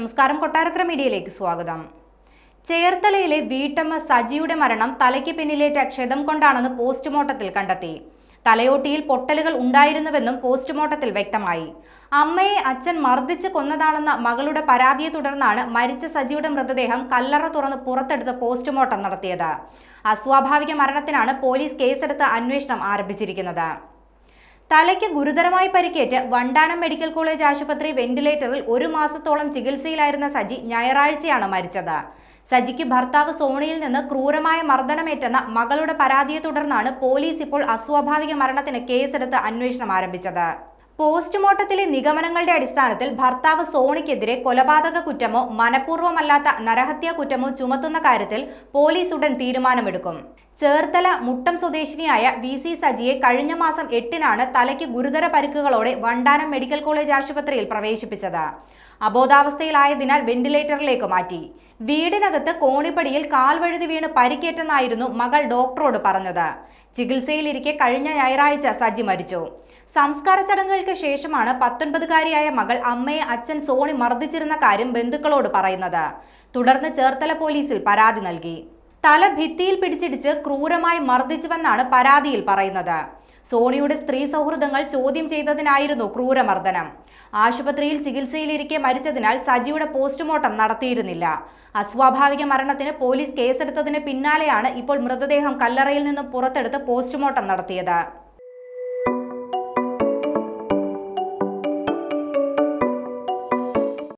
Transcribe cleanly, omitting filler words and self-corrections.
നമസ്കാരം, കൊട്ടാരക്കര മീഡിയയിലേക്ക് സ്വാഗതം. ചേർത്തലയിലെ വീട്ടമ്മ സജിയുടെ മരണം തലയ്ക്ക് പിന്നിലേറ്റ ക്ഷതം കൊണ്ടാണെന്ന് പോസ്റ്റ്മോർട്ടത്തിൽ കണ്ടെത്തി. തലയോട്ടിയിൽ പൊട്ടലുകൾ ഉണ്ടായിരുന്നുവെന്നും പോസ്റ്റ്മോർട്ടത്തിൽ വ്യക്തമായി. അമ്മയെ അച്ഛൻ മർദ്ദിച്ച് കൊന്നതാണെന്ന മകളുടെ പരാതിയെ തുടർന്നാണ് മരിച്ച സജിയുടെ മൃതദേഹം കല്ലറ തുറന്ന് പുറത്തെടുത്ത് പോസ്റ്റ്മോർട്ടം നടത്തിയത്. അസ്വാഭാവിക മരണത്തിനാണ് പോലീസ് കേസെടുത്ത് അന്വേഷണം ആരംഭിച്ചിരിക്കുന്നത്. തലയ്ക്ക് ഗുരുതരമായി പരിക്കേറ്റ് വണ്ടാനം മെഡിക്കൽ കോളേജ് ആശുപത്രി വെന്റിലേറ്ററിൽ 1 മാസത്തോളം ചികിത്സയിലായിരുന്ന സജി ഞായറാഴ്ചയാണ് മരിച്ചത്. സജിക്ക് ഭർത്താവ് സോണിയിൽ നിന്ന് ക്രൂരമായ മർദ്ദനമേറ്റെന്ന മകളുടെ പരാതിയെ തുടർന്നാണ് പോലീസ് ഇപ്പോൾ അസ്വാഭാവിക മരണത്തിന് കേസെടുത്ത് അന്വേഷണം ആരംഭിച്ചത്. പോസ്റ്റ്മോർട്ടത്തിലെ നിഗമനങ്ങളുടെ അടിസ്ഥാനത്തിൽ ഭർത്താവ് സോണിക്കെതിരെ കൊലപാതക കുറ്റമോ മനഃപൂർവ്വമല്ലാത്ത നരഹത്യാ കുറ്റമോ ചുമത്തുന്ന കാര്യത്തിൽ പോലീസ് ഉടൻ തീരുമാനമെടുക്കും. ചേർത്തല മുട്ടം സ്വദേശിനിയായ VC സജിയെ കഴിഞ്ഞ മാസം 8-നാണ് തലയ്ക്ക് ഗുരുതര പരിക്കുകളോടെ വണ്ടാനം മെഡിക്കൽ കോളേജ് ആശുപത്രിയിൽ പ്രവേശിപ്പിച്ചത്. അബോധാവസ്ഥയിലായതിനാൽ വെന്റിലേറ്ററിലേക്ക് മാറ്റി. വീടിനകത്ത് കോണിപ്പടിയിൽ കാൽവഴുതി വീണ് പരിക്കേറ്റെന്നായിരുന്നു മകൾ ഡോക്ടറോട് പറഞ്ഞത്. ചികിത്സയിലിരിക്കെ കഴിഞ്ഞ ഞായറാഴ്ച സജി മരിച്ചു. സംസ്കാര ചടങ്ങുകൾക്ക് ശേഷമാണ് 19-കാരിയായ മകൾ അമ്മയെ അച്ഛൻ സോണി മർദ്ദിച്ചിരുന്ന കാര്യം ബന്ധുക്കളോട് പറയുന്നത്. തുടർന്ന് ചേർത്തല പോലീസിൽ പരാതി നൽകി. തല ഭിത്തിയിൽ പിടിച്ചിടിച്ച് ക്രൂരമായി മർദ്ദിച്ചുവെന്നാണ് പരാതിയിൽ പറയുന്നത്. സോണിയുടെ സ്ത്രീ സൗഹൃദങ്ങൾ ചോദ്യം ചെയ്തതിനായിരുന്നു ക്രൂരമർദ്ദനം. ആശുപത്രിയിൽ ചികിത്സയിലിരിക്കെ മരിച്ചതിനാൽ സജിയുടെ പോസ്റ്റ്മോർട്ടം നടത്തിയിരുന്നില്ല. അസ്വാഭാവിക മരണത്തിന് പോലീസ് കേസെടുത്തതിന് പിന്നാലെയാണ് ഇപ്പോൾ മൃതദേഹം കല്ലറയിൽ നിന്നും പുറത്തെടുത്ത് പോസ്റ്റ്മോർട്ടം നടത്തിയത്.